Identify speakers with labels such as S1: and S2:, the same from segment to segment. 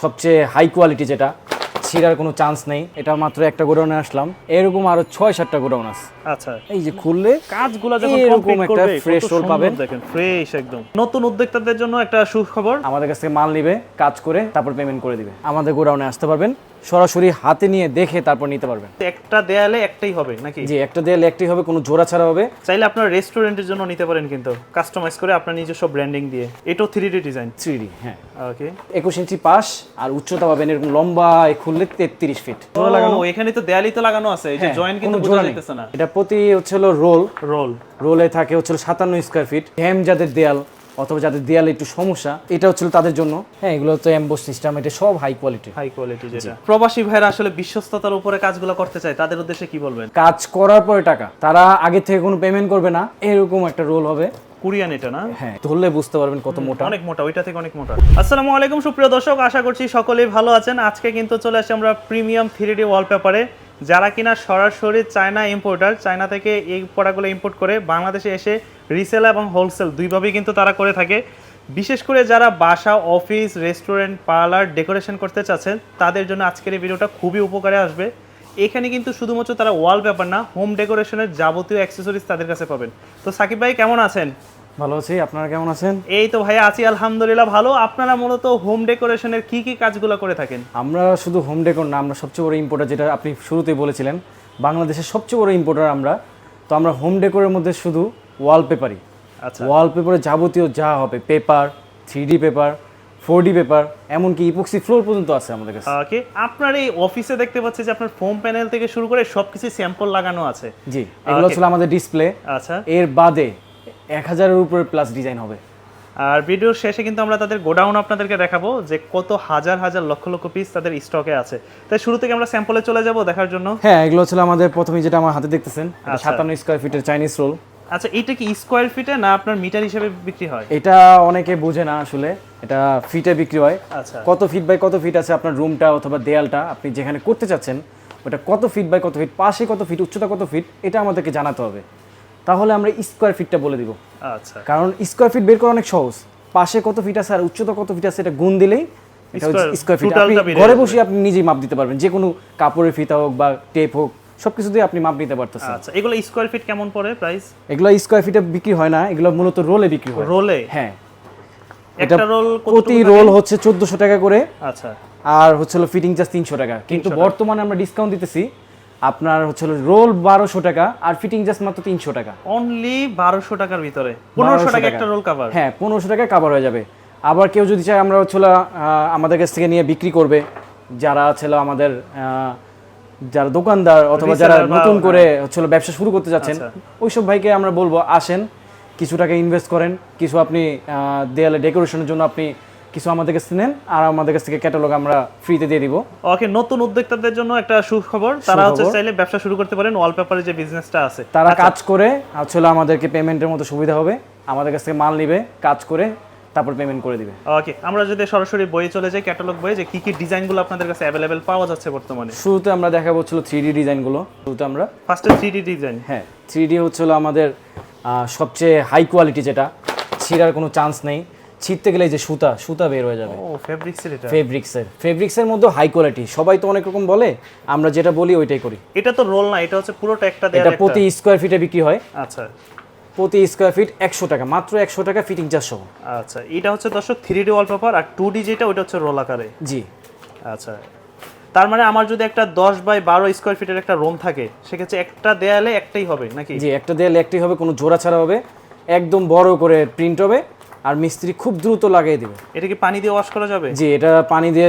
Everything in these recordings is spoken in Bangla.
S1: সবচেয়ে হাই কোয়ালিটি যেটা ছিঁড়ার কোনো চান্স নেই। এটা মাত্র একটা গোডাউনে আসলাম, এরকম আরো 6-7টা গোডাউন আছে।
S2: আচ্ছা,
S1: এই যে খুললে
S2: কাজগুলো যখন
S1: এরকম
S2: কমপ্লিট
S1: একটা
S2: করবে
S1: ফ্রেশ রোল পাবেন।
S2: দেখেন ফ্রেশ একদম। নতুন উদ্যোক্তাদের জন্য একটা সুখবর,
S1: আমাদের কাছ থেকে মাল নিবে, কাজ করে তারপর পেমেন্ট করে দিবে। আমাদের গোডাউনে আসতে পারবেন, সরাসরি হাতে নিয়ে দেখে তারপর নিতে পারবেন।
S2: একটা দেয়ালে একটাই হবে নাকি?
S1: জি, একটা দেয়ালে একটাই হবে, কোনো জোড়া ছাড়া হবে।
S2: চাইলে আপনার রেস্টুরেন্টের জন্য নিতে পারেন, কিন্তু কাস্টমাইজ করে আপনার নিজস্ব ব্র্যান্ডিং দিয়ে। এটাও 3D ডিজাইন।
S1: 3D, হ্যাঁ।
S2: ওকে,
S1: 21 ইঞ্চি পাশ আর উচ্চতা পাবেন এরকম লম্বা, খুললে 33 ফিট।
S2: লাগানো এখানে তো দেয়ালই তো লাগানো আছে, এই যে জয়েন্ট কিন্তু বোঝা যাইতেছে না।
S1: এটা প্রতি হচ্ছিল রোল
S2: রোল
S1: রোলে থাকে হচ্ছিল 57 স্কয়ার ফিট। হ্যাম যাদের দেয়াল অথবা যাদের দেয়ালে একটু সমস্যা, এটা হচ্ছিল তাদের জন্য। হ্যাঁ, এগুলো তো এমবোস সিস্টেম, এটা সব হাই কোয়ালিটি।
S2: যেটা প্রবাসী ভাইরা আসলে বিশ্বস্ততার উপরে কাজগুলো করতে চায়, তাদের উদ্দেশ্যে কি বলবেন?
S1: কাজ করার পরে টাকা তারা আগে থেকে কোনো পেমেন্ট করবে না, এরকম একটা রোল হবে।
S2: কুরিয়ান এটা না?
S1: হ্যাঁ, ধরলে বুঝতে পারবেন কত মোটা।
S2: অনেক মোটা, ওইটা থেকে অনেক মোটা। আসসালামু আলাইকুম সুপ্রিয় দর্শক, আশা করছি সকলেই ভালো আছেন। আজকে কিন্তু চলে আসছি আমরা প্রিমিয়াম 3D ওয়ালপেপারে। যারা কিনা সরাসরি চায়না ইম্পোর্টার, চায়না থেকে এই প্রোডাক্টগুলো ইম্পোর্ট করে বাংলাদেশে এসে রিসেল এবং হোলসেল দুইভাবেই কিন্তু তারা করে থাকে। বিশেষ করে যারা বাসা, অফিস, রেস্টুরেন্ট, পার্লার ডেকোরেশন করতে চাচ্ছেন, তাদের জন্য আজকের এই ভিডিওটা খুবই উপকারে আসবে। এখানে কিন্তু শুধুমাত্র তারা ওয়ালপেপার না, হোম ডেকোরেশনের যাবতীয় অ্যাক্সেসরিজ তাদের কাছে পাবেন। তো সাকিব ভাই কেমন আছেন?
S1: ভালো আছি, আপনারা কেমন আছেন?
S2: এই তো ভাই আছি আলহামদুলিল্লাহ ভালো। আপনারা মূলত হোম ডেকোরেশনের কি কি কাজগুলো করে থাকেন?
S1: আমরা শুধু হোম ডেকোর না, আমরা সবচেয়ে বড় ইম্পোর্টার, যেটা আপনি শুরুতেই বলেছিলেন, বাংলাদেশের সবচেয়ে বড় ইম্পোর্টার আমরা। তো আমরা হোম ডেকোরের মধ্যে শুধু ওয়ালপেপারই।
S2: আচ্ছা,
S1: ওয়ালপেপারে যাবতীয় যা হবে, paper, 3D paper, 4D paper, এমনকি ইপক্সি ফ্লোর পর্যন্ত আছে আমাদের কাছে।
S2: ওকে, আপনার এই অফিসে দেখতে পাচ্ছি যে আপনার ফোম প্যানেল থেকে শুরু করে সবকিছু স্যাম্পল লাগানো আছে।
S1: জি, এগুলো ছিল আমাদের ডিসপ্লে।
S2: আচ্ছা,
S1: এর বাদে 1000-এর উপরে প্লাস ডিজাইন হবে।
S2: আর ভিডিওর শেষে কিন্তু আমরা তাদের গোডাউন আপনাদেরকে দেখাবো যে কত হাজার হাজার লক্ষ লক্ষ পিস তাদের স্টকে আছে। তাই শুরু থেকে আমরা স্যাম্পলে চলে যাব দেখার জন্য।
S1: হ্যাঁ, এগুলো ছিল আমাদের প্রথমে যেটা আমার হাতে দেখতেছেন, এটা
S2: আচ্ছা।
S1: 57 স্কয়ার ফিটের চাইনিজ রোল।
S2: আচ্ছা, এটা কি স্কোয়ার ফিটে না আপনার মিটার হিসেবে বিক্রি হয়?
S1: এটা অনেকে বোঝে না আসলে, এটা ফিটে বিক্রি হয়।
S2: আচ্ছা,
S1: কত ফিট বাই কত ফিট আছে আপনার রুমটা অথবা দেয়ালটা আপনি যেখানে করতে চাচ্ছেন, ওটা কত ফিট বাই কত ফিট, পাশে কত ফিট, উচ্চতা কত ফিট, এটা আমাদেরকে জানাতে হবে। তাহলে আমরা স্কোয়ার ফিটটা বলে দিব।
S2: আচ্ছা,
S1: কারণ স্কোয়ার ফিট বের করা অনেক সহজ। পাশে কত ফিট আছে আর উচ্চতা কত ফিট আছে, এটা গুণ দিলেই স্কোয়ার ফিট। আপনি ঘরে বসে আপনি নিজেই মাপ দিতে পারবেন, যে কোনো কাপড়ের ফিতা হোক বা টেপ হোক, সবকিছু দিয়ে আপনি মাপ নিতে পারতেছেন।
S2: আচ্ছা, এগুলো স্কোয়ার ফিট কেমন পড়ে প্রাইস?
S1: এগুলো স্কোয়ার ফিটে বিক্রি হয় না, এগুলো মূলত রোলে বিক্রি হয়।
S2: রোলে?
S1: হ্যাঁ,
S2: একটা রোল
S1: প্রতি রোল হচ্ছে 1400 টাকা করে।
S2: আচ্ছা,
S1: আর হচ্ছিল ফিটিং চার্জ 300 টাকা। কিন্তু বর্তমানে আমরা ডিসকাউন্ট দিতেছি, আপনার হচ্ছিল রোল 1200 টাকা আর ফিটিং চার্জ মাত্র 300 টাকা।
S2: অনলি 1200 টাকার ভিতরে 1500 টাকা একটা রোল কভার।
S1: হ্যাঁ, 1500 টাকা কভার হয়ে যাবে। আবার কেউ যদি চায় আমরা হচ্ছিল আমাদের কাছ থেকে নিয়ে বিক্রি করবে, যারা ছিল আমাদের যারা দোকানদার অথবা যারা নতুন করে হচ্ছিল ব্যবসা শুরু করতে যাচ্ছেন, ওইসব ভাইকে আমরা বলবো আসেন, কিছু টাকা ইনভেস্ট করেন, কিছু আপনি দেয়ালে ডেকোরেশনের জন্য আপনি কিছু আমাদের কাছে নেন, আর আমাদের কাছ থেকে ক্যাটালগ আমরা ফ্রিতে দিয়ে দিব।
S2: ওকে, নতুন উদ্যোক্তাদের জন্য একটা সুখবর, তারা হচ্ছে চাইলে ব্যবসা শুরু করতে পারেন। ওয়ালপেপারের যে বিজনেসটা আছে,
S1: তারা কাজ করে আসলে আমাদেরকে পেমেন্টের মতো সুবিধা হবে। আমাদের কাছ থেকে মাল নিবে, কাজ করে তারপর পেমেন্ট করে দিবে।
S2: ওকে, আমরা যদি সরাসরি বইয়ে চলে যাই, ক্যাটালগ বইয়ে, যে কি কি ডিজাইনগুলো আপনাদের কাছে অ্যাভেলেবেল পাওয়া যাচ্ছে বর্তমানে।
S1: শুরুতে আমরা দেখাবো হচ্ছিল 3D ডিজাইনগুলো। শুরুতে আমরা
S2: ফার্স্টে 3D ডিজাইন।
S1: হ্যাঁ, 3D হচ্ছিল আমাদের সবচেয়ে হাই কোয়ালিটি, যেটা ছিঁড়ার কোনো চান্স নেই। ছিঁড়তে গেলে যে সুতা বের হয়ে যাবে।
S2: ও, ফেব্রিক্সের এটা?
S1: ফেব্রিক্সের মধ্যে হাই কোয়ালিটি। সবাই তো অনেক রকম বলে, আমরা যেটা বলি ওইটাই করি।
S2: এটা তো রোল না, এটা হচ্ছে পুরোটা একটা দেয়াল।
S1: এটা প্রতি স্কয়ার ফিটে বিক্রি হয়।
S2: আচ্ছা,
S1: প্রতি স্কয়ার ফিট 100 টাকা, মাত্র 100 টাকা ফিটিং চার্জ সহ।
S2: আচ্ছা, এটা হচ্ছে দর্শক 3D ওয়ালপেপার, আর 2D যেটা ওইটা হচ্ছে রোল আকারে।
S1: জি।
S2: আচ্ছা, তার মানে আমার যদি একটা 10 বাই 12 স্কয়ার ফিটের একটা রুম থাকে, সেক্ষেত্রে একটা দেয়ালে একটাই হবে নাকি?
S1: জি, একটা দেয়ালে একটাই হবে, কোনো জোড়া ছাড়া হবে, একদম বড় করে প্রিন্ট হবে, আর মিস্ত্রি খুব দ্রুত লাগিয়ে দিবে।
S2: এটা কি পানি দিয়ে ওয়াশ করা যাবে?
S1: জি, এটা পানি দিয়ে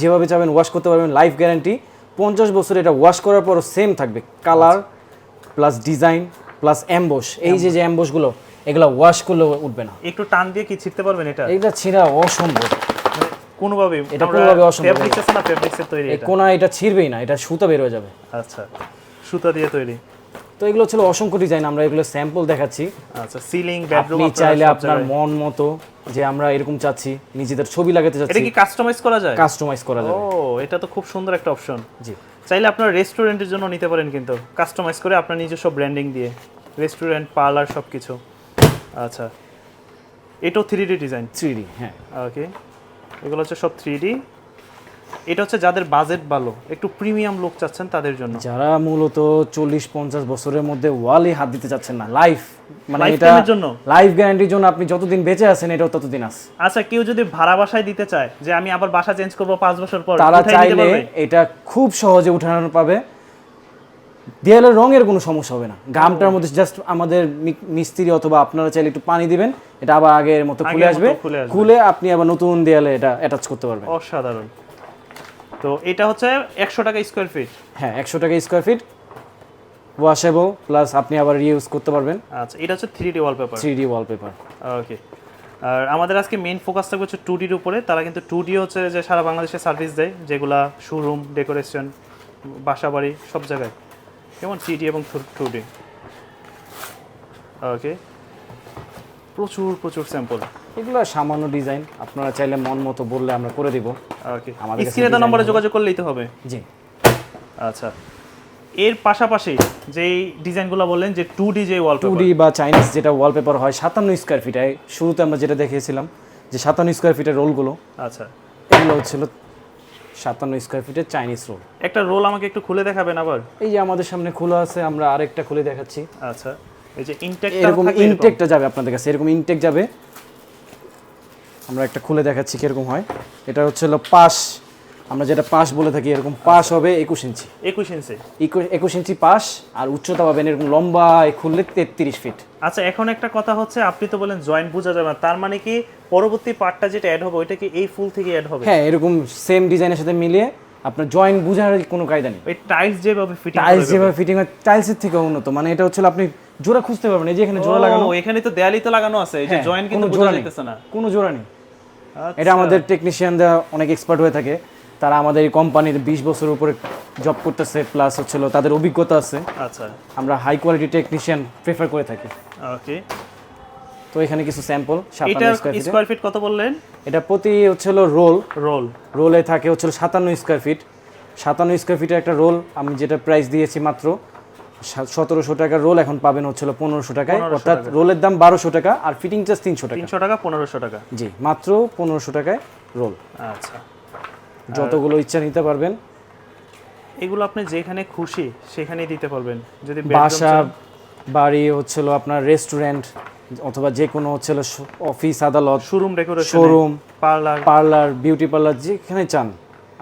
S1: যেভাবে চাবেন ওয়াশ করতে পারবেন, লাইফ গ্যারান্টি 50 বছর। এটা ওয়াশ করার পরও সেম থাকবে, colour plus design plus emboss. এই যে এমবোসগুলো, এগুলো ওয়াশ করলেও উঠবে না।
S2: একটু টান দিয়ে কি ছিঁড়তে পারবেন এটা?
S1: এটা ছিঁড়া অসম্ভব,
S2: কোনোভাবেই?
S1: এটা কোনোভাবে অসম্ভব।
S2: ফেব্রিক্স আছে না, ফেব্রিক্সের তৈরি এটা?
S1: কোনা এটা ছিঁড়বেই না, এটা সুতা বের হয়ে যাবে।
S2: আচ্ছা, সুতা দিয়ে তৈরি।
S1: তো এগুলো ছিল অসংখ্য ডিজাইন, আমরা এগুলো স্যাম্পল দেখাচ্ছি।
S2: আচ্ছা, সিলিং, বেডরুম,
S1: আপনি চাইলে আপনার মন মতো, যে আমরা এরকম চাচ্ছি, নিজেদের ছবি লাগাতে
S2: এটা
S1: চাচ্ছি,
S2: কি কাস্টমাইজ করা যায়?
S1: কাস্টমাইজ করা যাবে।
S2: ও, এটা তো খুব সুন্দর একটা অপশন।
S1: জি,
S2: চাইলে আপনার রেস্টুরেন্টের জন্য নিতে পারেন, কিন্তু কাস্টমাইজ করে আপনার নিজস্ব ব্র্যান্ডিং দিয়ে, রেস্টুরেন্ট, পার্লার সবকিছু। আচ্ছা, এটাও 3D ডিজাইন?
S1: 3D, হ্যাঁ।
S2: ওকে, এগুলো হচ্ছে সব 3D। এটা হচ্ছে যাদের বাজেট ভালো, একটু প্রিমিয়াম লুক চাচ্ছেন তাদের জন্য।
S1: যারা মূলত 40-50 বছরের মধ্যে ওয়ালে হাত দিতে চাচ্ছেন না, লাইফ মানে এটা
S2: Lifetime-এর জন্য?
S1: লাইফ গ্যারান্টির জন্য আপনি যতদিন বেঁচে আছেন এটাও ততদিন আছে।
S2: আচ্ছা, কেউ যদি ভাড়া বাসায় দিতে চায় যে আমি আবার বাসা চেঞ্জ করব 5 বছর পর,
S1: তারা
S2: উঠায় নিতে
S1: চাইলে
S2: পারবে?
S1: এটা খুব সহজে উঠানো পাবে। দেয়ালের রঙের কোনো সমস্যা হবে না, গামটার মধ্যে জাস্ট আমাদের মিস্ত্রি অথবা আপনারা চাইলে একটু পানি দিবেন, এটা আবার আগের মতো খুলে
S2: আগের
S1: আসবে,
S2: মতো খুলে আসবে।
S1: খুলে আপনি আবার নতুন দেয়ালে এটা অ্যাটাচ করতে পারবেন।
S2: অসাধারণ। তো এটা হচ্ছে 100 টাকা স্কয়ার ফিট।
S1: হ্যাঁ, 100 টাকা স্কয়ার ফিট, ওয়াশেবল, প্লাস আপনি আবার রিউজ করতে পারবেন।
S2: আচ্ছা, এটা হচ্ছে 3D ওয়ালপেপার।
S1: 3D wallpaper.
S2: ওকে। আর আমাদের আজকে মেইন ফোকাস থাকবে হচ্ছে 2Dর উপরে। তারা কিন্তু 2D হচ্ছে যে সারা বাংলাদেশে সার্ভিস দেয়, যেগুলা শোরুম, ডেকোরেশন, বাসাবাড়ি সব জায়গায়, যেমন 3D এবং 2D। ওকে, প্রচুর প্রচুর স্যাম্পল।
S1: এগুলো সামান্য ডিজাইন, আপনারা চাইলে মন মতো বললে আমরা করে দিব।
S2: ওকে,
S1: আমাদের কাছে
S2: স্ক্রিনে তো
S1: design
S2: নম্বরে
S1: হবে।
S2: যোগাযোগ করলেই তো হবে।
S1: জি।
S2: আচ্ছা, এর পাশাপাশি যেই ডিজাইনগুলো বললেন যে 2D যে ওয়ালপেপার,
S1: 2D বা চাইনিজ যেটা ওয়ালপেপার হয় 57 স্কয়ার ফিট, শুরুতে আমরা যেটা দেখিয়েছিলাম যে 57 স্কয়ার ফিটের রোলগুলো,
S2: আচ্ছা
S1: এগুলো হচ্ছিল 57 স্কয়ার ফিটের চাইনিজ রোল।
S2: একটা রোল আমাকে একটু খুলে দেখাবেন আবার?
S1: এই যে আমাদের সামনে খোলা আছে, আমরা আরেকটা খুলে দেখাচ্ছি।
S2: আচ্ছা, এই যে ইনটেকটা
S1: এরকম
S2: থাকবে,
S1: ইনটেকটা যাবে আপনাদের কাছে, এরকম ইনটেক যাবে। আমরা একটা খুলে দেখাচ্ছি কিরকম হয়। এটা হচ্ছিল পাশ, আমরা যেটা পাশ বলে থাকি, এরকম পাশ হবে 21 ইঞ্চি।
S2: 21 ইঞ্চি।
S1: 21 ইঞ্চি পাশ, আর উচ্চতা পাবেন এরকম লম্বা খুললে 33 ফিট।
S2: আচ্ছা, এখন একটা কথা হচ্ছে, আপনি তো বলেন জয়েন্ট বোঝা যাবে না, তার মানে কি পরবর্তী পার্টটা যেটা অ্যাড হবে ওইটা কি এই ফুল থেকে অ্যাড হবে?
S1: হ্যাঁ, এরকম সেম ডিজাইনের সাথে মিলিয়ে আপনার জয়েন্ট বোঝার কোনো কায়দা নেই।
S2: ওই টাইলস যেভাবে ফিটিং
S1: টাইলস যেভাবে ফিটিং হয় টাইলসের থেকে উন্নত, মানে এটা হচ্ছে আপনি জোড়া খুঁজতে পারবেন, এই যে এখানে জোড়া লাগানো,
S2: এখানে তো দেয়ালই তো লাগানো আছে, এই যে
S1: হ্যাঁ,
S2: জয়েন্ট কিন্তু
S1: কোনো
S2: বোঝা
S1: জোড়া নেই,
S2: যাইতেছে না।
S1: কোনো জোড়া নেই।
S2: আচ্ছা,
S1: এটা আমাদের টেকনিশিয়ানরা অনেক এক্সপার্ট হয়ে থাকে, তারা আমাদের এই কোম্পানির 20 বছরের উপরে জব করতেছে, প্লাস হচ্ছিল তাদের অভিজ্ঞতা আছে।
S2: আচ্ছা,
S1: আমরা হাই কোয়ালিটি টেকনিশিয়ান প্রেফার করে থাকি।
S2: ওকে।
S1: তো এখানে কিছু স্যাম্পল।
S2: এটা স্কয়ার ফিট কত বললেন?
S1: এটা প্রতি হচ্ছিল
S2: রোল
S1: রোলে থাকে হচ্ছিল 57 স্কয়ার ফিট। 57 স্কয়ার ফিটের একটা রোল আমি যেটা প্রাইস দিয়েছি মাত্র 1700 টাকার রোল, এখন পাবেন হচ্ছিল 1500 টাকায়, অর্থাৎ রোলের দাম 1200 টাকা আর ফিটিং চার্জ 300 টাকা।
S2: 300 টাকা, 1500 টাকা।
S1: জি, মাত্র 1500 টাকায় রোল।
S2: আচ্ছা,
S1: যতগুলো ইচ্ছা নিতে পারবেন।
S2: এগুলো আপনি যেখানে খুশি সেখানেই দিতে পারবেন, যদি
S1: বাসা, বাড়ি হচ্ছিল আপনার রেস্টুরেন্ট, অথবা যে কোনো হচ্ছিল অফিস, আদালত,
S2: showroom, decoration,
S1: showroom,
S2: parlour,
S1: beauty parlour, যেখানে চান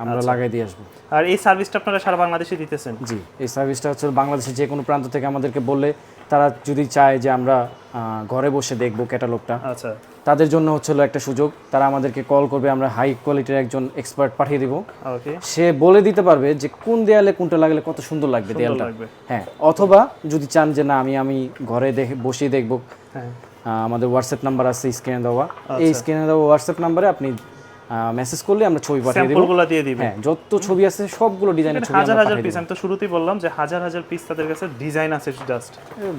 S1: আমরা লাগাই দিয়ে আসবো।
S2: আর এই সার্ভিসটা আপনারা সারা বাংলাদেশে দিতেছেন?
S1: জি, এই সার্ভিসটা হচ্ছে বাংলাদেশের যে কোনো প্রান্ত থেকে আমাদেরকে বললে, তারা যদি চায় যে আমরা ঘরে বসে দেখবো ক্যাটালগটা,
S2: আচ্ছা,
S1: তাদের জন্য হচ্ছিল একটা সুযোগ, তারা আমাদেরকে কল করবে, আমরা হাই কোয়ালিটির একজন এক্সপার্ট পাঠিয়ে দিব।
S2: ওকে,
S1: সে বলে দিতে পারবে যে কোন দেয়ালে কোনটা লাগলে কত সুন্দর লাগবে দেয়ালটা। হ্যাঁ, অথবা যদি চান যে না আমি ঘরে বসেই দেখবো,
S2: হ্যাঁ,
S1: আমাদের হোয়াটসঅ্যাপ নাম্বার আছে স্ক্রিনে দেওয়া, এই স্ক্রিনে দেওয়া হোয়াটসঅ্যাপ নাম্বারে আপনি মেসেজ করলে আমরা ছবি পাঠিয়ে দেব।
S2: স্যাম্পলগুলো দিয়ে দিবেন।
S1: হ্যাঁ, যত ছবি আছে সবগুলো ডিজাইনের ছবি
S2: হাজার
S1: আমরা
S2: হাজার
S1: পাঠিয়ে
S2: পিস, আমি তো শুরুতেই বললাম যে হাজার হাজার পিস তাদের কাছে ডিজাইন আছে, জাস্ট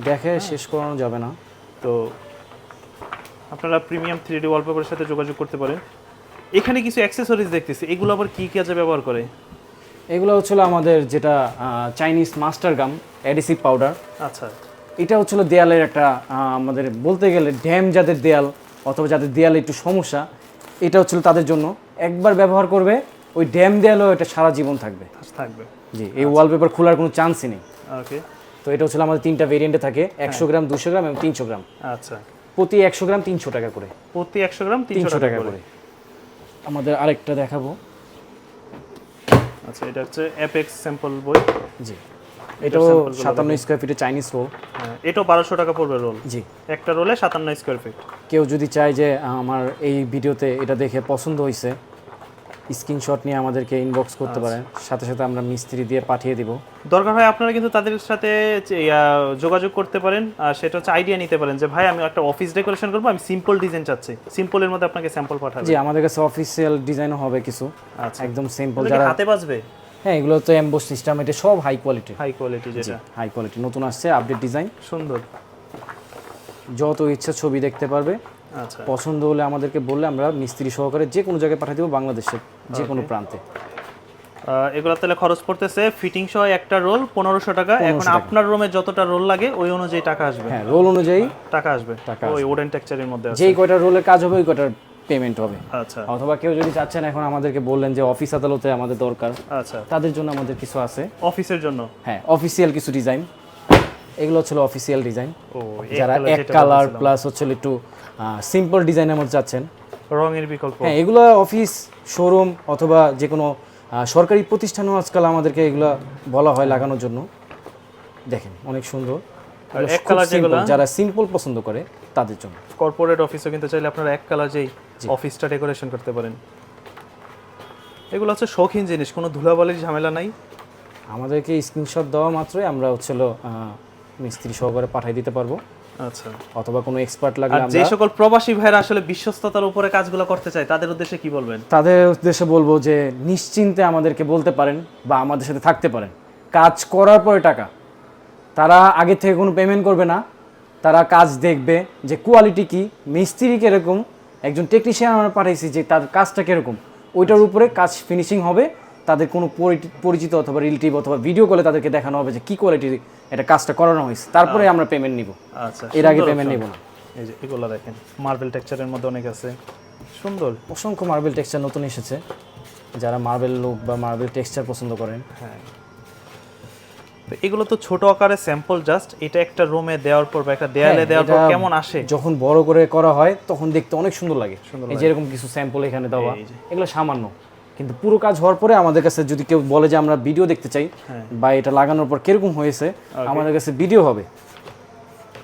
S1: দেখে শেষ করানো যাবে না।
S2: তো আপনারা প্রিমিয়াম 3D ওয়ালপেপারের সাথে যোগাযোগ করতে পারেন। এখানে কিছু অ্যাকসেসরিজ দেখতেছি, এগুলো আবার কি কাজে ব্যবহার করে?
S1: এগুলো হচ্ছিল আমাদের যেটা চাইনিজ মাস্টার গাম অ্যাডিসিভ পাউডার।
S2: আচ্ছা,
S1: এটা হচ্ছিল দেয়ালের একটা আমাদের বলতে গেলে ড্যাম যাদের দেয়াল, অথবা যাদের দেয়ালে একটু সমস্যা, এটা হচ্ছিল তাদের জন্য। একবার ব্যবহার করবে ওই ড্যাম দেয়ালও এটা সারা জীবন থাকবে। জি, এই ওয়ালপেপার খোলার কোনো চান্সই নেই।
S2: ওকে,
S1: তো এটা হচ্ছিল আমাদের 3টা ভেরিয়েন্টে থাকে, 100 গ্রাম, 200 গ্রাম এবং 300 গ্রাম।
S2: আচ্ছা,
S1: প্রতি 100 গ্রাম 300 টাকা করে।
S2: প্রতি 100 গ্রাম
S1: 300 টাকা করে। আমাদের আরেকটা দেখাবো।
S2: আচ্ছা, এটা হচ্ছে অ্যাপেক্স স্যাম্পল বই।
S1: জি, এটাও 57 স্কয়ার ফিটের চাইনিজ রোল।
S2: এটাও 1200 টাকা পড়বে রোল।
S1: জি,
S2: একটা রোলে 57 স্কয়ার ফিট।
S1: কেউ যদি চায় যে আমার এই ভিডিওতে এটা দেখে পছন্দ হয়েছে, স্ক্রিনশট নিয়ে আমাদেরকে ইনবক্স করতে পারেন, সাথে সাথে আমরা মিস্ত্রি দিয়ে পাঠিয়ে দিব।
S2: দরকার হয় আপনারা কিন্তু তাদের সাথে যোগাযোগ করতে পারেন, আর সেটা হচ্ছে আইডিয়া নিতে পারেন যে ভাই আমি একটা অফিস ডেকোরেশন করবো, আমি সিম্পল ডিজাইন চাচ্ছি, সিম্পলের মধ্যে আপনাকে স্যাম্পল পাঠাবো।
S1: জি, আমাদের কাছে অফিসিয়াল ডিজাইনও হবে কিছু।
S2: আচ্ছা,
S1: একদম সিম্পল,
S2: যারা হাতে বাজবে।
S1: হ্যাঁ, এগুলো তো এমবস সিস্টেম, এটা সব হাই কোয়ালিটি।
S2: যেটা
S1: হাই কোয়ালিটি নতুন আসছে, আপডেট ডিজাইন,
S2: সুন্দর।
S1: যত ইচ্ছা ছবি দেখতে পারবে।
S2: আচ্ছা,
S1: পছন্দ হলে আমাদেরকে বললে আমরা মিস্ত্রি সহকারে যে কোনো জায়গায় পাঠিয়ে দেবো, বাংলাদেশের যে কোনো প্রান্তে।
S2: এগুলো তাহলে খরচ পড়তেছে ফিটিং সহ একটা রোল 1500 টাকা। এখন আপনার রুমে যতটা রোল লাগে ওই অনুযায়ী টাকা আসবে।
S1: হ্যাঁ, রোল অনুযায়ী
S2: টাকা আসবে, ওই উডেন টেক্সচারের মধ্যে আছে।
S1: যেই কয়টা রোলের কাজ হবে ওই কয়টার পেমেন্ট হবে।
S2: আচ্ছা
S1: অথবা কেউ যদি চাচ্ছেন এখন আমাদেরকে বললেন যে অফিস আদালতে আমাদের দরকার,
S2: আচ্ছা
S1: তাদের জন্য আমাদের কিছু আছে।
S2: অফিসের জন্য
S1: হ্যাঁ, অফিসিয়াল কিছু ডিজাইন, এগুলো হচ্ছে অফিসিয়াল ডিজাইন।
S2: ও
S1: যারা এক কালার প্লাস হচ্ছে একটু সিম্পল ডিজাইনের মধ্যে চাচ্ছেন,
S2: রঙের বিকল্প,
S1: হ্যাঁ এগুলো অফিস শোরুম অথবা যে কোনো সরকারি প্রতিষ্ঠানও আজকাল আমাদেরকে এগুলো বলা হয় লাগানোর জন্য। দেখেন অনেক সুন্দর,
S2: আর এক কালার যেগুলো
S1: যারা সিম্পল পছন্দ করে তাদের জন্য।
S2: কর্পোরেট অফিসও কিন্তু চাইলে আপনারা এক কালার যেই অফিসটা ডেকোরেশন করতে পারেন। এগুলো হচ্ছে শৌখিন জিনিস, কোনো ধুলাবালির ঝামেলা নাই।
S1: আমাদেরকে স্ক্রিনশট দেওয়া মাত্রই আমরা হচ্ছিল মিস্ত্রি সহকারে পাঠিয়ে দিতে পারবো,
S2: আচ্ছা।
S1: অথবা কোনো এক্সপার্ট লাগলে
S2: আর যে সকল প্রবাসী ভাইরা আসলে বিশ্বস্ততার উপরে কাজগুলো করতে চায় তাদের উদ্দেশ্যে কি বলবেন?
S1: তাদের উদ্দেশ্যে বলবো যে নিশ্চিন্তে আমাদেরকে বলতে পারেন বা আমাদের সাথে থাকতে পারেন। কাজ করার পরে টাকা, তারা আগে থেকে কোনো পেমেন্ট করবে না, তারা কাজ দেখবে যে কোয়ালিটি কি, মিস্ত্রি কীরকম, একজন টেকনিশিয়ান আমরা পাঠাইছি যে তার কাজটা কীরকম, ওইটার উপরে কাজ ফিনিশিং হবে। তাদের কোনো পরিচিত অথবা রিলেটিভ অথবা ভিডিও কলে তাদেরকে দেখানো হবে যে কী কোয়ালিটির এটা কাজটা করানো হয়েছে, তারপরে আমরা পেমেন্ট নিব।
S2: আচ্ছা,
S1: এর আগে পেমেন্ট নিব না।
S2: এই যে এগুলো দেখেন মার্বেল টেক্সচারের মধ্যে অনেক আছে, সুন্দর।
S1: অসংখ্য মার্বেল টেক্সচার নতুন এসেছে, যারা মার্বেল লুক বা মার্বেল টেক্সচার পছন্দ করেন।
S2: হ্যাঁ, তো এগুলো তো ছোট আকারে স্যাম্পল, জাস্ট এটা একটা রুমে দেওয়ার পর বা একটা দেয়ালে দেওয়ার পর কেমন আসে,
S1: যখন বড় করে করা হয় তখন দেখতে অনেক সুন্দর লাগে। এই যেরকম কিছু স্যাম্পল এখানে দেওয়া, এগুলো সামান্য, কিন্তু পুরো কাজ হওয়ার পরে আমাদের কাছে যদি কেউ বলে যে আমরা ভিডিও দেখতে চাই বা এটা লাগানোর পর কিরকম হয়েছে, আমাদের কাছে ভিডিও হবে।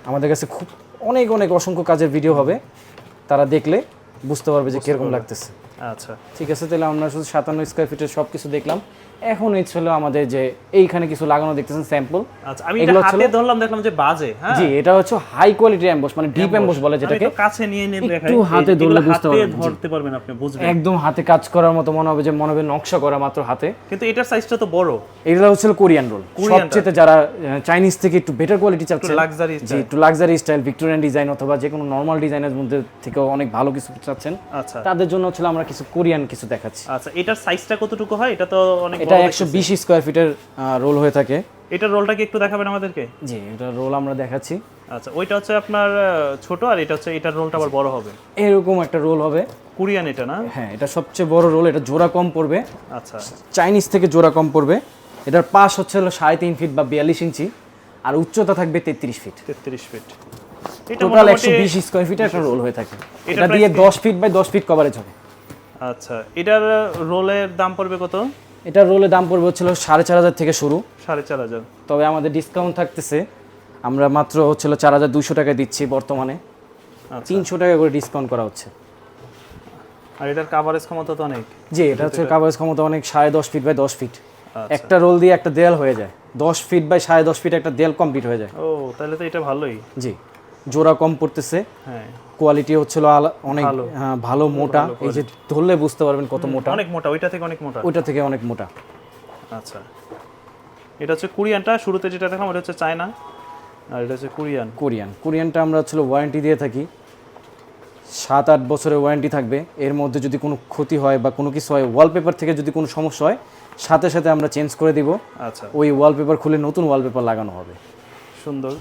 S1: আমাদের কাছে খুব অনেক অনেক অসংখ্য কাজের ভিডিও হবে, তারা দেখলে বুঝতে পারবে যে কিরকম লাগতেছে।
S2: আচ্ছা
S1: ঠিক আছে, তাহলে আমরা শুধু 57 স্কয়ার ফিটের সব কিছু দেখলাম। এখন এই ছিল আমাদের যে এইখানে কিছু লাগানো দেখতেছেন স্যাম্পল।
S2: আচ্ছা, আমি এটা হাতে ধরলাম, দেখলাম যে বাজে। হ্যাঁ
S1: জি, এটা হচ্ছে হাই কোয়ালিটি এমবস, মানে ডিপ এমবস বলে যেটাকে।
S2: আমি তো কাছে নিয়ে দেখাই,
S1: একটু হাতে ধরলে বুঝতে পারবেন,
S2: ধরতে পারবেন আপনি, বুঝবেন
S1: একদম হাতে কাজ করার মতো মনে হবে, যে মনে হবে নকশা করা মাত্র হাতে।
S2: কিন্তু এটার সাইজটা তো বড়।
S1: এগুলো হচ্ছে কোরিয়ান রোল, সবচেয়ে যারা চাইনিজ থেকে একটু বেটার কোয়ালিটি চাচ্ছেন,
S2: লাক্সারি
S1: জি একটু লাক্সারি স্টাইল, ভিক্টোরিয়ান ডিজাইন অথবা যে কোনো নরমাল ডিজাইনের মধ্যে থেকে অনেক ভালো কিছু চাচ্ছেন,
S2: আচ্ছা
S1: তাদের জন্য হচ্ছে আমরা কিছু কোরিয়ান কিছু দেখাচ্ছি।
S2: আচ্ছা, এটার সাইজটা কতটুকু হয়? এটা তো অনেক বড়।
S1: এটা 120 স্কয়ার ফিটের রোল হয়ে থাকে।
S2: এটার রোলটা কি একটু দেখাবেন আমাদেরকে?
S1: জি, এটা রোল আমরা দেখাচ্ছি।
S2: আচ্ছা, ওইটা হচ্ছে আপনার ছোট, আর এটা হচ্ছে এটার রোলটা আবার বড় হবে।
S1: এরকম একটা রোল হবে
S2: কোরিয়ান এটা না?
S1: হ্যাঁ, এটা সবচেয়ে বড় রোল, এটা জোড়া কম পড়বে।
S2: আচ্ছা,
S1: চাইনিজ থেকে জোড়া কম পড়বে। এটার পাশ হচ্ছে 3.5 ফিট বা 42 ইঞ্চি, আর উচ্চতা থাকবে 33 ফিট।
S2: 33 ফিট। এটা
S1: টোটাল 120 স্কয়ার ফিটের একটা রোল হয়ে থাকে। এটা দিয়ে 10 ফিট বাই 10 ফিট কভারেজ হবে।
S2: আচ্ছা, এটার রোলের দাম পড়বে কত?
S1: এটার রোলের দাম পড়বে হচ্ছিল 4,500 থেকে শুরু।
S2: 4,500।
S1: তবে আমাদের ডিসকাউন্ট থাকতেছে, আমরা মাত্র হচ্ছিল 4,200 টাকায় দিচ্ছি বর্তমানে। 300 টাকা করে ডিসকাউন্ট করা হচ্ছে।
S2: আর এটার কভারেজ ক্ষমতা তো অনেক।
S1: জি, এটা হচ্ছে কভারেজ ক্ষমতা অনেক, 10.5 ফিট বাই 10 ফিট। একটা রোল দিয়ে একটা দেয়াল হয়ে যায়, 10 ফিট বাই 10.5 ফিট একটা দেয়াল কমপ্লিট হয়ে যায়।
S2: ও, তাহলে তো এটা ভালোই।
S1: জি, জোড়া কম পড়তেছে।
S2: হ্যাঁ,
S1: কোয়ালিটি হচ্ছিল অনেক ভালো, মোটা। এই যে ধরলে বুঝতে পারবেন কত মোটা,
S2: অনেক মোটা। ওইটা থেকে অনেক মোটা।
S1: ওইটা থেকে অনেক মোটা।
S2: আচ্ছা, এটা হচ্ছে কোরিয়ানটা, শুরুতে যেটা দেখলাম ওটা হচ্ছে চায়না, আর এটা হচ্ছে কোরিয়ানটা আমরা হচ্ছিল ওয়ারেন্টি দিয়ে থাকি, 7-8 বছরের ওয়ারেন্টি থাকবে। এর মধ্যে যদি কোনো ক্ষতি হয় বা কোনো কিছু হয়, ওয়ালপেপার থেকে যদি কোনো সমস্যা হয়, সাথে সাথে আমরা চেঞ্জ করে দিব। আচ্ছা,
S1: ওই ওয়ালপেপার খুলে নতুন ওয়ালপেপার লাগানো হবে।
S2: সুন্দর।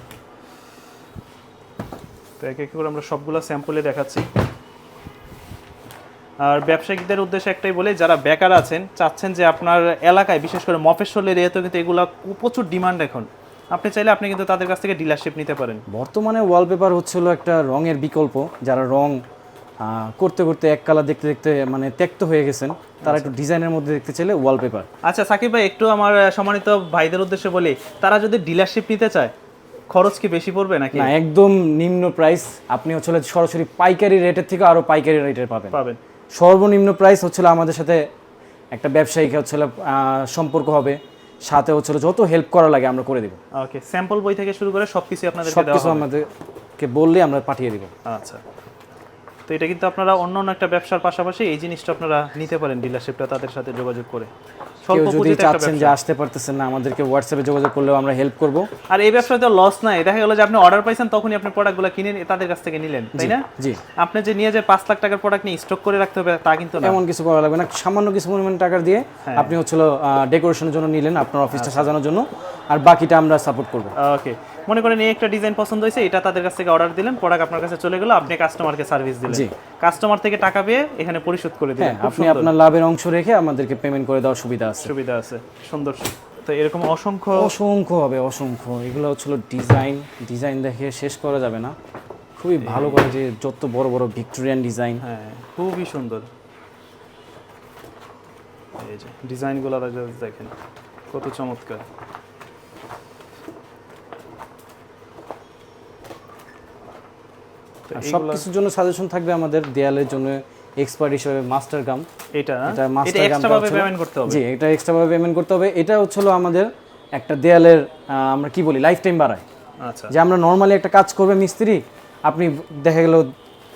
S2: তো এক এক করে আমরা সবগুলো স্যাম্পলে দেখাচ্ছি। আর ব্যবসায়িকদের উদ্দেশ্যে একটাই বলে, যারা বেকার আছেন, চাচ্ছেন যে আপনার এলাকায় বিশেষ করে মফস্বল এরিয়াতে কিন্তু এগুলো প্রচুর ডিমান্ড এখন, আপনি চাইলে আপনি কিন্তু তাদের কাছ থেকে ডিলারশিপ নিতে পারেন।
S1: বর্তমানে ওয়ালপেপার হচ্ছিল একটা রঙের বিকল্প। যারা রং করতে করতে এক কালার দেখতে দেখতে মানে ত্যক্ত হয়ে গেছেন, তারা একটু ডিজাইনের মধ্যে দেখতে চাইলে ওয়ালপেপার।
S2: আচ্ছা সাকিব ভাই, একটু আমার সম্মানিত ভাইদের উদ্দেশ্যে বলি, তারা যদি ডিলারশিপ নিতে চায় খরচ কি বেশি পড়বে নাকি?
S1: না, একদম নিম্ন প্রাইস। আপনি হচ্ছে সরাসরি পাইকারি রেটের থেকে আরো পাইকারি রেটের পাবেন। সর্বনিম্ন প্রাইস হচ্ছিল আমাদের সাথে একটা ব্যবসায়িক হচ্ছিল সম্পর্ক হবে, সাথে হচ্ছিল যত হেল্প করা লাগে আমরা করে দেব।
S2: ওকে, স্যাম্পল বই থেকে শুরু করে সবকিছু আপনাদেরকে দেওয়া হবে।
S1: সবকিছু আমাদেরকে বললে আমরা পাঠিয়ে দেব।
S2: আচ্ছা, তো এটা কিন্তু আপনারা অন্য একটা ব্যবসার পাশাপাশি এই জিনিসটা আপনারা নিতে পারেন, ডিলারশিপটা তাদের সাথে যোগাযোগ করে।
S1: কেউ যদি চাচ্ছেন যে আসতে পারতেছেন না, আমাদেরকে হোয়াটসঅ্যাপে যোগাযোগ করলেও আমরা হেল্প করব।
S2: আর এই ব্যবসাতে লস নাই, দেখা গেল যে আপনি অর্ডার পাইছেন, তখনই আপনি প্রোডাক্টগুলো কিনে তাদের কাছ থেকে নিলেন, তাই না?
S1: জি,
S2: আপনি যে নিয়ে যে 5 লাখ টাকার প্রোডাক্ট নিয়ে স্টক করে রাখতে হবে তা কিন্তু না,
S1: এমন কিছু করা লাগবে না। সামান্য কিছু পরিমাণ টাকা দিয়ে আপনি হচ্ছিল ডেকোরেশনের জন্য নিলেন, আপনার অফিসটা সাজানোর জন্য, আর বাকিটা আমরা সাপোর্ট করব।
S2: ওকে, মনে করেন এই একটা ডিজাইন পছন্দ হয়েছে, এটা তাদের কাছ থেকে অর্ডার দিলেন, প্রোডাক্ট আপনার কাছে চলে গেল, আপনি কাস্টমারকে সার্ভিস দিলেন,
S1: জি।
S2: কাস্টমার থেকে টাকা পেয়ে এখানে পরিশোধ করে দিলেন।
S1: হ্যাঁ, আপনি আপনার লাভের অংশ রেখে আমাদেরকে পেমেন্ট করে দেওয়ার সুবিধা আছে।
S2: সুবিধা আছে, সুন্দর। তো এরকম অসংখ্য
S1: অসংখ্য হবে, অসংখ্য। এগুলো হচ্ছিল ডিজাইন দেখে শেষ করা যাবে না। খুবই ভালো করে যে যত বড় বড় ভিক্টোরিয়ান ডিজাইন।
S2: হ্যাঁ, খুবই সুন্দর। এই যে ডিজাইনগুলো দেখেন কত চমৎকার।
S1: আর সব কিছুর জন্য সাজেশন থাকবে আমাদের। দেয়ালের জন্য এক্সপার্ট হিসেবে মাস্টার গাম।
S2: এটা
S1: মাস্টার
S2: এক্সট্রা ভাবে পেমেন্ট করতে হবে।
S1: জি, এটা এক্সট্রা ভাবে পেমেন্ট করতে হবে। এটা হচ্ছিল আমাদের একটা দেয়ালের আমরা কি বলি লাইফ টাইম বাড়ায়।
S2: আচ্ছা,
S1: যে আমরা নর্মালি একটা কাজ করবে মিস্ত্রি, আপনি দেখা গেল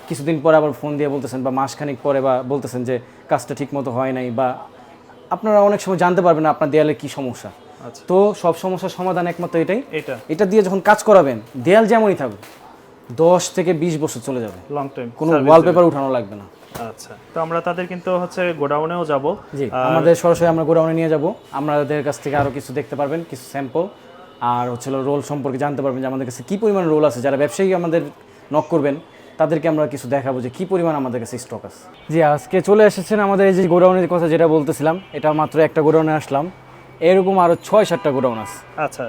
S1: কিছুদিন পরে আবার ফোন দিয়ে বলতেছেন বা মাসখানেক পরে বা বলতেছেন যে কাজটা ঠিক মতো হয় নাই, বা আপনারা অনেক সময় জানতে পারবেন না আপনার দেয়ালে কি সমস্যা।
S2: আচ্ছা,
S1: তো সব সমস্যার সমাধান একমাত্র এটাই।
S2: এটা
S1: দিয়ে যখন কাজ করাবেন দেয়াল যেমনই থাকুক 10 থেকে 20 বছর চলে যাবে,
S2: লং টাইম,
S1: কোনো ওয়ালপেপার উঠানো লাগবে না।
S2: আচ্ছা, তো আমরা তাদের কিন্তু হচ্ছে গোডাউনেও যাব।
S1: জি, আমাদের সরাসরি আমরা গোডাউনে নিয়ে যাব। আমাদের কাছ থেকে আরো কিছু দেখতে পারবেন, কিছু স্যাম্পল, আর হচ্ছে রোল সম্পর্কে জানতে পারবেন যে আমাদের কাছে কি পরিমাণ রোল আছে। যারা ব্যবসায়ী আমাদের নক করবেন তাদেরকে আমরা কিছু দেখাবো যে কি পরিমাণ আমাদের কাছে স্টক আছে। জি, আজকে চলে এসেছেন আমাদের এই যে গোডাউনের কথা যেটা বলতেছিলাম, এটা মাত্র একটা গোডাউনে আসলাম, এরকম আরো 6-7টা গোডাউন আছে।
S2: আচ্ছা,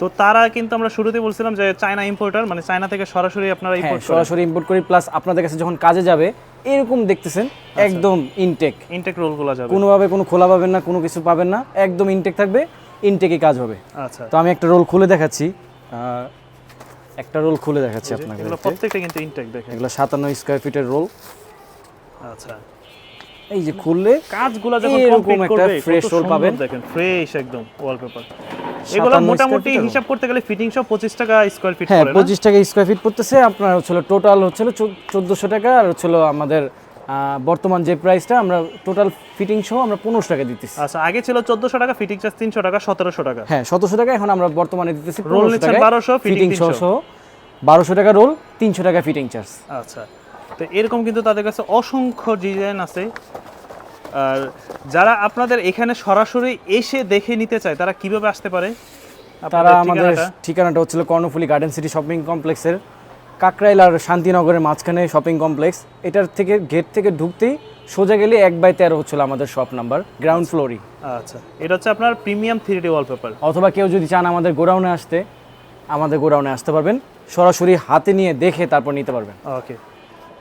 S2: তো তারা কিন্তু আমরা শুরুতেই বলছিলাম যে চায়না ইম্পোর্টার, মানে চায়না থেকে সরাসরি আপনারা ইম্পোর্ট করেন।
S1: সরাসরি ইম্পোর্ট করি, প্লাস আপনাদের কাছে যখন কাজে যাবে এরকম দেখতেছেন একদম ইনটেক
S2: রোলগুলো যাবে,
S1: কোনোভাবে কোনো খোলা পাবেন না, কোনো কিছু পাবেন না, একদম ইনটেক থাকবে, ইনটেকে কাজ হবে।
S2: আচ্ছা,
S1: তো আমি একটা রোল খুলে দেখাচ্ছি, আপনাকে।
S2: এগুলো প্রত্যেকটা কিন্তু ইনটেক দেখেন।
S1: এগুলো 57 স্কয়ার ফিটের রোল।
S2: আচ্ছা,
S1: এই যে খুললে
S2: কাজগুলো যখন
S1: এরকম
S2: কমপ্লিট
S1: একটা
S2: করবে
S1: ফ্রেশ রোল পাবেন,
S2: দেখেন ফ্রেশ একদম ওয়ালপেপার। এগুলো মোটামুটি হিসাব করতে গেলে ফিটিং সব 25 টাকা স্কয়ার ফিট
S1: হ্যাঁ,
S2: পড়ে না?
S1: 25 টাকা স্কয়ার ফিট পড়তেছে আপনার। হচ্ছিল টোটাল হচ্ছিল 1400 টাকা, আর হচ্ছিল আমাদের বর্তমান যে প্রাইসটা আমরা টোটাল ফিটিং সহ আমরা 1500 টাকা দিতেছি।
S2: আচ্ছা, আগে ছিল 1400 টাকা, ফিটিং চার্জ 300 টাকা, 1700 টাকা।
S1: হ্যাঁ, 1700 টাকা। এখন আমরা বর্তমানে দিতেছি
S2: রোল নিচ্ছেন 1200,
S1: ফিটিং সহ 1200 টাকা রোল, 300 টাকা ফিটিং চার্জ।
S2: আচ্ছা, তো এরকম কিন্তু তাদের কাছে অসংখ্য ডিজাইন আছে। আর যারা আপনাদের এখানে সরাসরি এসে দেখে নিতে চায় তারা কিভাবে আসতে পারে?
S1: তারা আমাদের ঠিকানাটা হচ্ছিল কর্ণফুলী গার্ডেন সিটি শপিং কমপ্লেক্সের কাকরাইল আর শান্তিনগরের মাঝখানে শপিং কমপ্লেক্স। এটার থেকে গেট থেকে ঢুকতেই সোজা গেলে 1/13 হচ্ছিল আমাদের শপ নাম্বার, গ্রাউন্ড ফ্লোরই।
S2: আচ্ছা, এটা হচ্ছে আপনার প্রিমিয়াম 3D ওয়ালপেপার।
S1: অথবা কেউ যদি চান আমাদের গোডাউনে আসতে, আমাদের গোডাউনে আসতে পারবেন, সরাসরি হাতে নিয়ে দেখে তারপর নিতে পারবেন।
S2: ওকে,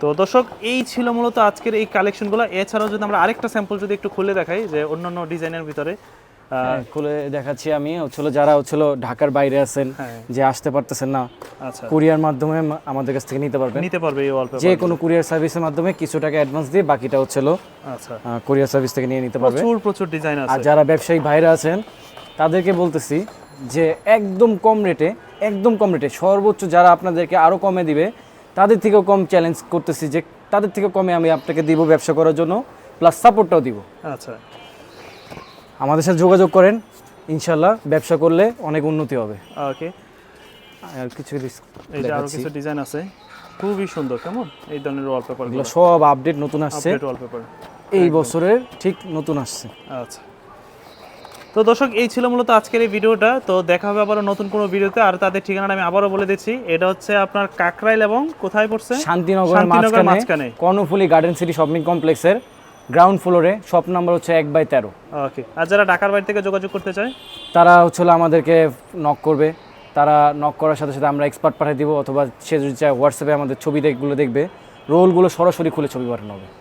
S2: তো দর্শক এই ছিল মূলত আজকের এই কালেকশনগুলো। এছাড়াও যদি আমরা আরেকটা স্যাম্পল যদি একটু খুলে দেখাই, যে অন্যান্য ডিজাইনের ভিতরে
S1: খুলে দেখাচ্ছি আমি। হচ্ছিল যারা হচ্ছিল ঢাকার বাইরে আছেন, যে আসতে পারতেছেন না,
S2: আচ্ছা,
S1: কুরিয়ার মাধ্যমে আমাদের কাছ থেকে নিতে পারবে
S2: এই ওয়ালপেপার।
S1: যে কোনো কুরিয়ার সার্ভিসের মাধ্যমে কিছু টাকা অ্যাডভান্স দিয়ে বাকিটা হচ্ছিল
S2: আচ্ছা,
S1: কুরিয়ার সার্ভিস থেকে নিয়ে নিতে পারবে।
S2: প্রচুর ডিজাইন আছে।
S1: আর যারা ব্যবসায়ী ভাইরা আছেন তাদেরকে বলতেছি যে একদম কম রেটে সর্বোচ্চ যারা আপনাদেরকে আরো কমে দিবে তাদের থেকেও কম চ্যালেঞ্জ করতেছি, যে তাদের থেকে কমে আমি আপনাকে দিব ব্যবসা করার জন্য, প্লাস সাপোর্টটাও দিব।
S2: আচ্ছা,
S1: আমাদের সাথে যোগাযোগ করেন, ইনশাল্লাহ ব্যবসা করলে অনেক উন্নতি হবে।
S2: ওকে,
S1: আর কিছু
S2: এই যে আরো কিছু ডিজাইন আছে, খুবই সুন্দর। কেমন এই ধরনের ওয়ালপেপার
S1: এগুলো সব আপডেট নতুন আসছে,
S2: ওয়ালপেপার
S1: এই বছরের ঠিক নতুন আসছে।
S2: আচ্ছা, তো দর্শক এই ছিল মূলত আজকের এই ভিডিওটা। তো দেখা হবে আবারও নতুন কোনো ভিডিওতে। আর তাদের ঠিকানাটা আমি আবারও বলে দিচ্ছি, এটা হচ্ছে আপনার কাকরাইল এবং কোথায় পড়ছে,
S1: শান্তিনগরের মাঝখানে কর্ণফুলী গার্ডেন সিটি শপিং কমপ্লেক্সের গ্রাউন্ড ফ্লোরে, শপ নাম্বার হচ্ছে 1/13।
S2: ওকে, আর যারা ঢাকার বাইরে থেকে যোগাযোগ করতে চায়
S1: তারা হচ্ছে আমাদেরকে নক করবে। তারা নক করার সাথে সাথে আমরা এক্সপার্ট পাঠিয়ে দিব, অথবা সে যদি চায় হোয়াটসঅ্যাপে আমাদের ছবিগুলো দেখবে, রোলগুলো সরাসরি খুলে ছবি পাঠানো হবে।